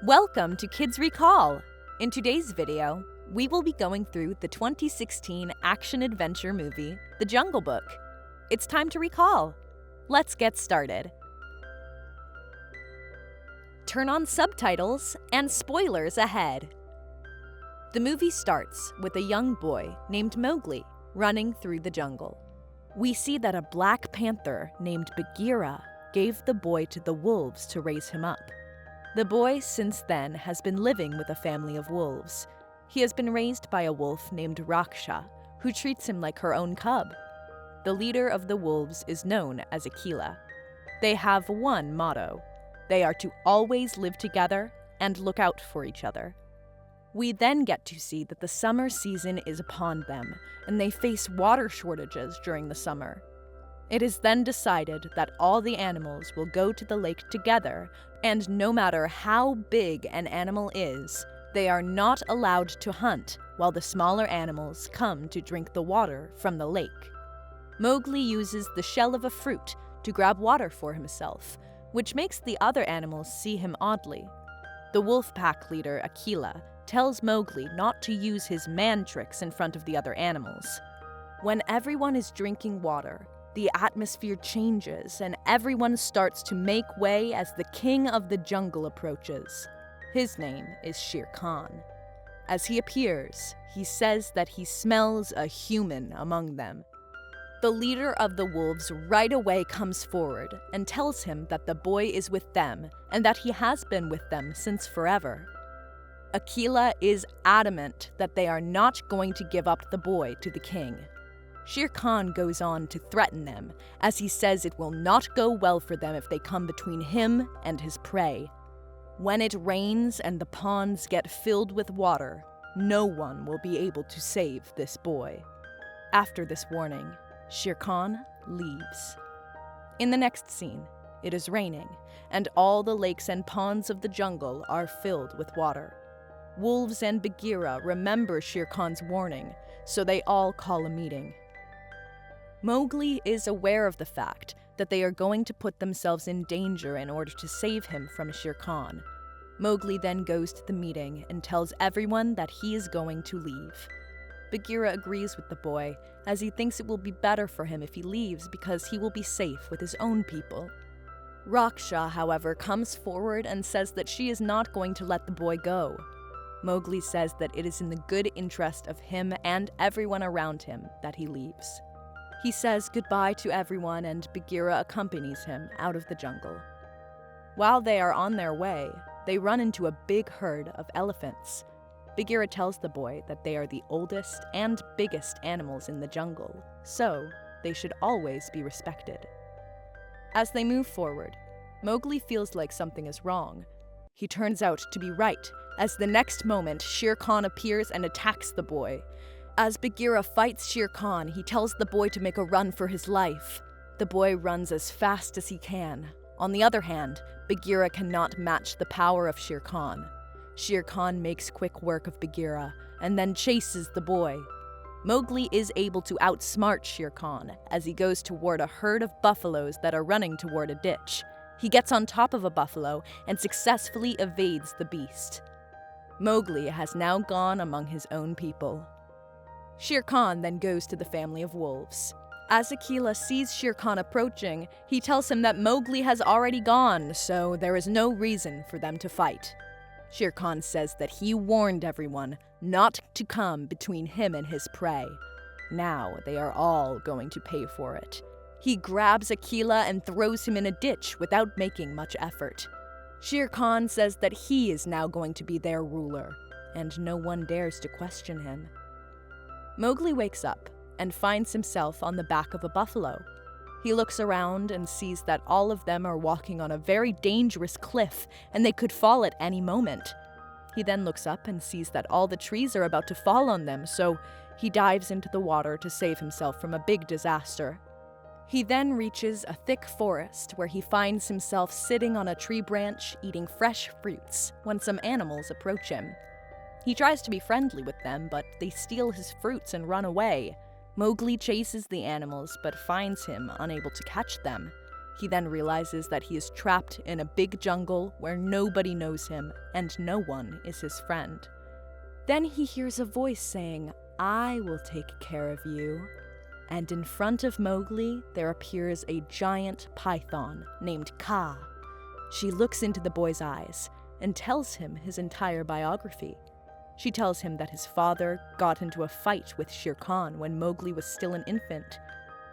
Welcome to Kids Recall! In today's video, we will be going through the 2016 action-adventure movie, The Jungle Book. It's time to recall. Let's get started. Turn on subtitles and spoilers ahead. The movie starts with a young boy named Mowgli running through the jungle. We see that a black panther named Bagheera gave the boy to the wolves to raise him up. The boy, since then, has been living with a family of wolves. He has been raised by a wolf named Raksha, who treats him like her own cub. The leader of the wolves is known as Akela. They have one motto. They are to always live together and look out for each other. We then get to see that the summer season is upon them, and they face water shortages during the summer. It is then decided that all the animals will go to the lake together, and no matter how big an animal is, they are not allowed to hunt while the smaller animals come to drink the water from the lake. Mowgli uses the shell of a fruit to grab water for himself, which makes the other animals see him oddly. The wolf pack leader, Akela, tells Mowgli not to use his man tricks in front of the other animals. When everyone is drinking water, the atmosphere changes and everyone starts to make way as the king of the jungle approaches. His name is Shere Khan. As he appears, he says that he smells a human among them. The leader of the wolves right away comes forward and tells him that the boy is with them and that he has been with them since forever. Akela is adamant that they are not going to give up the boy to the king. Shere Khan goes on to threaten them, as he says it will not go well for them if they come between him and his prey. When it rains and the ponds get filled with water, no one will be able to save this boy. After this warning, Shere Khan leaves. In the next scene, it is raining, and all the lakes and ponds of the jungle are filled with water. Wolves and Bagheera remember Shere Khan's warning, so they all call a meeting. Mowgli is aware of the fact that they are going to put themselves in danger in order to save him from Shere Khan. Mowgli then goes to the meeting and tells everyone that he is going to leave. Bagheera agrees with the boy, as he thinks it will be better for him if he leaves because he will be safe with his own people. Raksha, however, comes forward and says that she is not going to let the boy go. Mowgli says that it is in the good interest of him and everyone around him that he leaves. He says goodbye to everyone and Bagheera accompanies him out of the jungle. While they are on their way, they run into a big herd of elephants. Bagheera tells the boy that they are the oldest and biggest animals in the jungle, so they should always be respected. As they move forward, Mowgli feels like something is wrong. He turns out to be right, as the next moment Shere Khan appears and attacks the boy. As Bagheera fights Shere Khan, he tells the boy to make a run for his life. The boy runs as fast as he can. On the other hand, Bagheera cannot match the power of Shere Khan. Shere Khan makes quick work of Bagheera and then chases the boy. Mowgli is able to outsmart Shere Khan as he goes toward a herd of buffaloes that are running toward a ditch. He gets on top of a buffalo and successfully evades the beast. Mowgli has now gone among his own people. Shere Khan then goes to the family of wolves. As Akela sees Shere Khan approaching, he tells him that Mowgli has already gone, so there is no reason for them to fight. Shere Khan says that he warned everyone not to come between him and his prey. Now they are all going to pay for it. He grabs Akela and throws him in a ditch without making much effort. Shere Khan says that he is now going to be their ruler, and no one dares to question him. Mowgli wakes up and finds himself on the back of a buffalo. He looks around and sees that all of them are walking on a very dangerous cliff and they could fall at any moment. He then looks up and sees that all the trees are about to fall on them, so he dives into the water to save himself from a big disaster. He then reaches a thick forest where he finds himself sitting on a tree branch eating fresh fruits when some animals approach him. He tries to be friendly with them, but they steal his fruits and run away. Mowgli chases the animals, but finds him unable to catch them. He then realizes that he is trapped in a big jungle where nobody knows him and no one is his friend. Then he hears a voice saying, "I will take care of you." And in front of Mowgli, there appears a giant python named Kaa. She looks into the boy's eyes and tells him his entire biography. She tells him that his father got into a fight with Shere Khan when Mowgli was still an infant.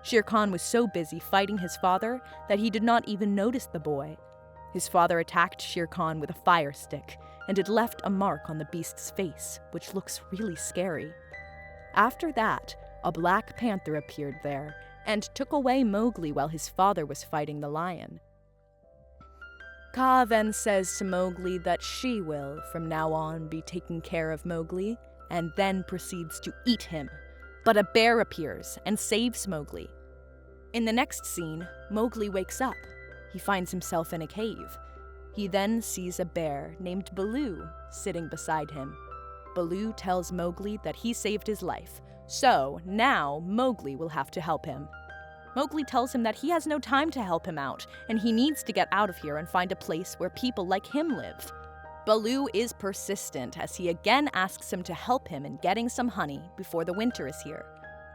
Shere Khan was so busy fighting his father that he did not even notice the boy. His father attacked Shere Khan with a fire stick, and it left a mark on the beast's face, which looks really scary. After that, a black panther appeared there and took away Mowgli while his father was fighting the lion. Kaa then says to Mowgli that she will, from now on, be taking care of Mowgli, and then proceeds to eat him. But a bear appears and saves Mowgli. In the next scene, Mowgli wakes up. He finds himself in a cave. He then sees a bear named Baloo sitting beside him. Baloo tells Mowgli that he saved his life, so now Mowgli will have to help him. Mowgli tells him that he has no time to help him out, and he needs to get out of here and find a place where people like him live. Baloo is persistent as he again asks him to help him in getting some honey before the winter is here.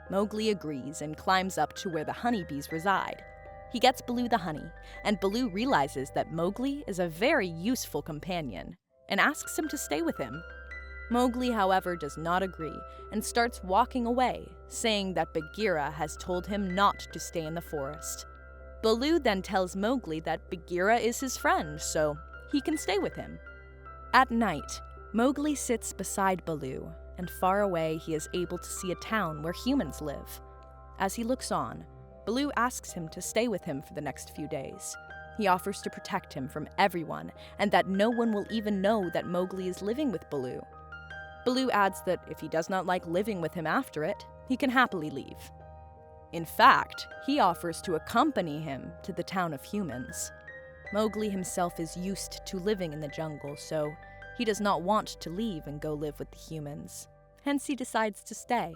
Mowgli agrees and climbs up to where the honeybees reside. He gets Baloo the honey, and Baloo realizes that Mowgli is a very useful companion and asks him to stay with him. Mowgli, however, does not agree and starts walking away, saying that Bagheera has told him not to stay in the forest. Baloo then tells Mowgli that Bagheera is his friend, so he can stay with him. At night, Mowgli sits beside Baloo, and far away he is able to see a town where humans live. As he looks on, Baloo asks him to stay with him for the next few days. He offers to protect him from everyone, and that no one will even know that Mowgli is living with Baloo. Baloo adds that if he does not like living with him after it, he can happily leave. In fact, he offers to accompany him to the town of humans. Mowgli himself is used to living in the jungle, so he does not want to leave and go live with the humans. Hence he decides to stay.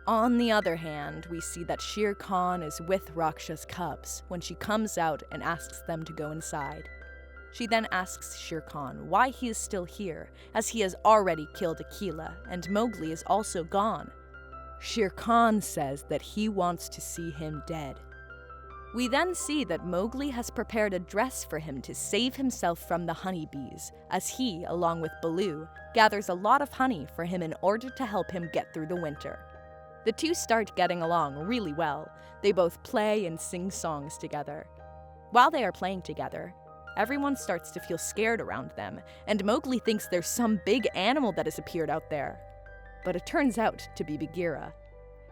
On the other hand, we see that Shere Khan is with Raksha's cubs when she comes out and asks them to go inside. She then asks Shere Khan why he is still here, as he has already killed Akela, and Mowgli is also gone. Shere Khan says that he wants to see him dead. We then see that Mowgli has prepared a dress for him to save himself from the honeybees, as he, along with Baloo, gathers a lot of honey for him in order to help him get through the winter. The two start getting along really well. They both play and sing songs together. While they are playing together, everyone starts to feel scared around them, and Mowgli thinks there's some big animal that has appeared out there. But it turns out to be Bagheera.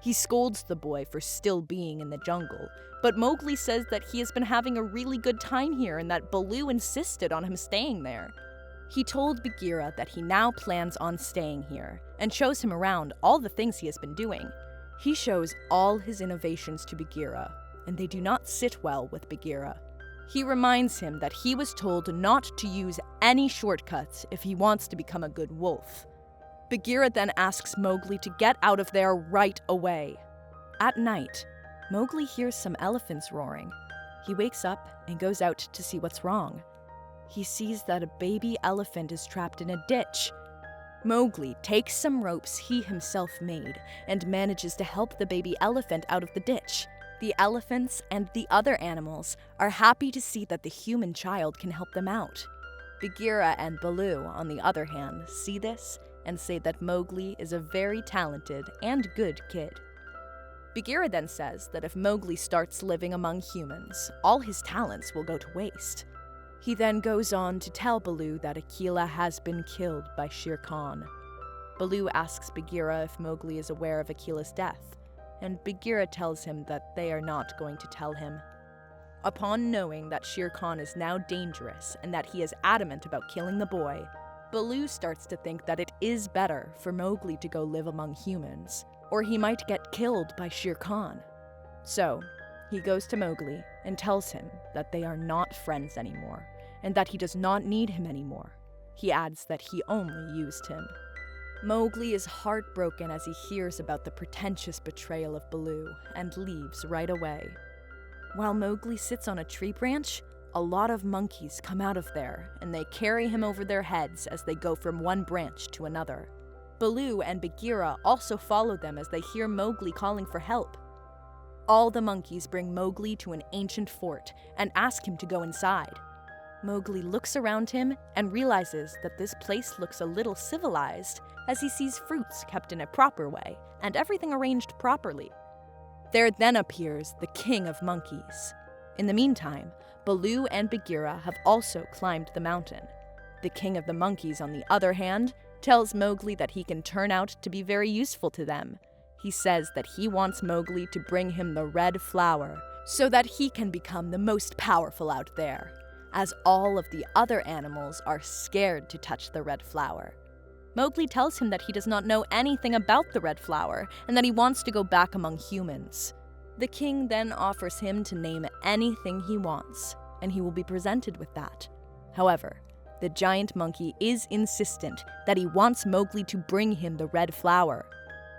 He scolds the boy for still being in the jungle, but Mowgli says that he has been having a really good time here and that Baloo insisted on him staying there. He told Bagheera that he now plans on staying here, and shows him around all the things he has been doing. He shows all his innovations to Bagheera, and they do not sit well with Bagheera. He reminds him that he was told not to use any shortcuts if he wants to become a good wolf. Bagheera then asks Mowgli to get out of there right away. At night, Mowgli hears some elephants roaring. He wakes up and goes out to see what's wrong. He sees that a baby elephant is trapped in a ditch. Mowgli takes some ropes he himself made and manages to help the baby elephant out of the ditch. The elephants and the other animals are happy to see that the human child can help them out. Bagheera and Baloo, on the other hand, see this and say that Mowgli is a very talented and good kid. Bagheera then says that if Mowgli starts living among humans, all his talents will go to waste. He then goes on to tell Baloo that Akela has been killed by Shere Khan. Baloo asks Bagheera if Mowgli is aware of Akela's death, and Bagheera tells him that they are not going to tell him. Upon knowing that Shere Khan is now dangerous and that he is adamant about killing the boy, Baloo starts to think that it is better for Mowgli to go live among humans, or he might get killed by Shere Khan. So, he goes to Mowgli and tells him that they are not friends anymore, and that he does not need him anymore. He adds that he only used him. Mowgli is heartbroken as he hears about the pretentious betrayal of Baloo, and leaves right away. While Mowgli sits on a tree branch, a lot of monkeys come out of there, and they carry him over their heads as they go from one branch to another. Baloo and Bagheera also follow them as they hear Mowgli calling for help. All the monkeys bring Mowgli to an ancient fort and ask him to go inside. Mowgli looks around him and realizes that this place looks a little civilized as he sees fruits kept in a proper way and everything arranged properly. There then appears the King of Monkeys. In the meantime, Baloo and Bagheera have also climbed the mountain. The King of the Monkeys, on the other hand, tells Mowgli that he can turn out to be very useful to them. He says that he wants Mowgli to bring him the red flower so that he can become the most powerful out there, as all of the other animals are scared to touch the red flower. Mowgli tells him that he does not know anything about the red flower and that he wants to go back among humans. The king then offers him to name anything he wants, and he will be presented with that. However, the giant monkey is insistent that he wants Mowgli to bring him the red flower.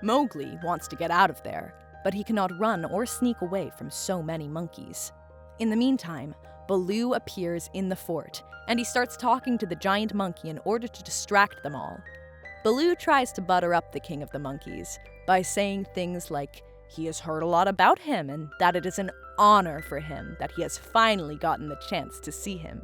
Mowgli wants to get out of there, but he cannot run or sneak away from so many monkeys. In the meantime, Baloo appears in the fort, and he starts talking to the giant monkey in order to distract them all. Baloo tries to butter up the King of the Monkeys by saying things like he has heard a lot about him and that it is an honor for him that he has finally gotten the chance to see him.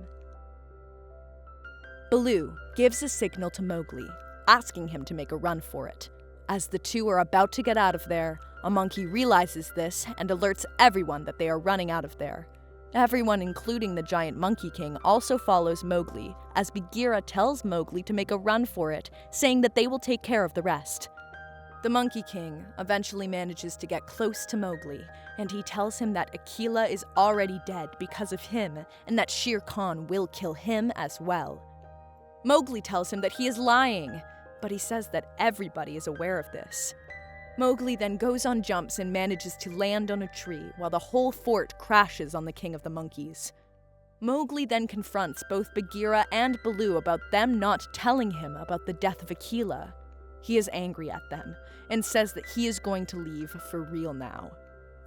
Baloo gives a signal to Mowgli, asking him to make a run for it. As the two are about to get out of there, a monkey realizes this and alerts everyone that they are running out of there. Everyone, including the giant monkey king, also follows Mowgli, as Bagheera tells Mowgli to make a run for it, saying that they will take care of the rest. The monkey king eventually manages to get close to Mowgli, and he tells him that Akela is already dead because of him, and that Shere Khan will kill him as well. Mowgli tells him that he is lying, but he says that everybody is aware of this. Mowgli then goes on jumps and manages to land on a tree while the whole fort crashes on the King of the Monkeys. Mowgli then confronts both Bagheera and Baloo about them not telling him about the death of Akela. He is angry at them and says that he is going to leave for real now.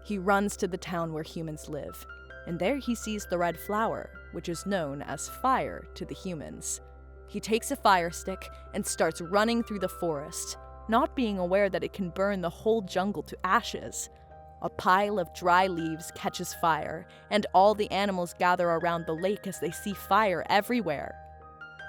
He runs to the town where humans live, and there he sees the red flower, which is known as fire to the humans. He takes a fire stick and starts running through the forest, not being aware that it can burn the whole jungle to ashes. A pile of dry leaves catches fire, and all the animals gather around the lake as they see fire everywhere.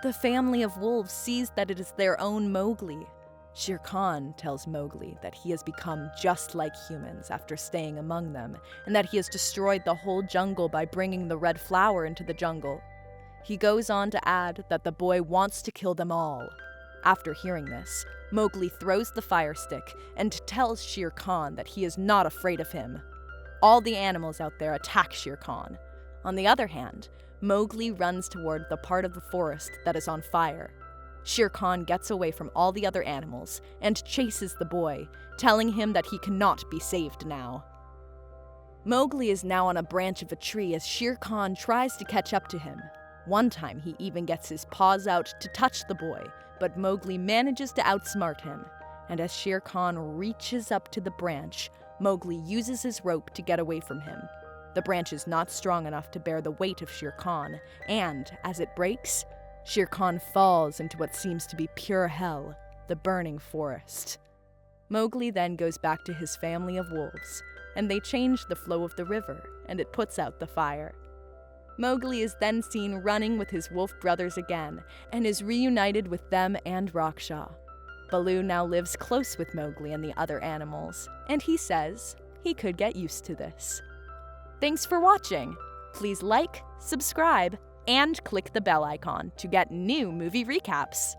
The family of wolves sees that it is their own Mowgli. Shere Khan tells Mowgli that he has become just like humans after staying among them, and that he has destroyed the whole jungle by bringing the red flower into the jungle. He goes on to add that the boy wants to kill them all. After hearing this, Mowgli throws the fire stick and tells Shere Khan that he is not afraid of him. All the animals out there attack Shere Khan. On the other hand, Mowgli runs toward the part of the forest that is on fire. Shere Khan gets away from all the other animals and chases the boy, telling him that he cannot be saved now. Mowgli is now on a branch of a tree as Shere Khan tries to catch up to him. One time he even gets his paws out to touch the boy, but Mowgli manages to outsmart him, and as Shere Khan reaches up to the branch, Mowgli uses his rope to get away from him. The branch is not strong enough to bear the weight of Shere Khan, and as it breaks, Shere Khan falls into what seems to be pure hell, the burning forest. Mowgli then goes back to his family of wolves, and they change the flow of the river, and it puts out the fire. Mowgli is then seen running with his wolf brothers again, and is reunited with them and Raksha. Baloo now lives close with Mowgli and the other animals, and he says he could get used to this. Thanks for watching! Please like, subscribe, and click the bell icon to get new movie recaps.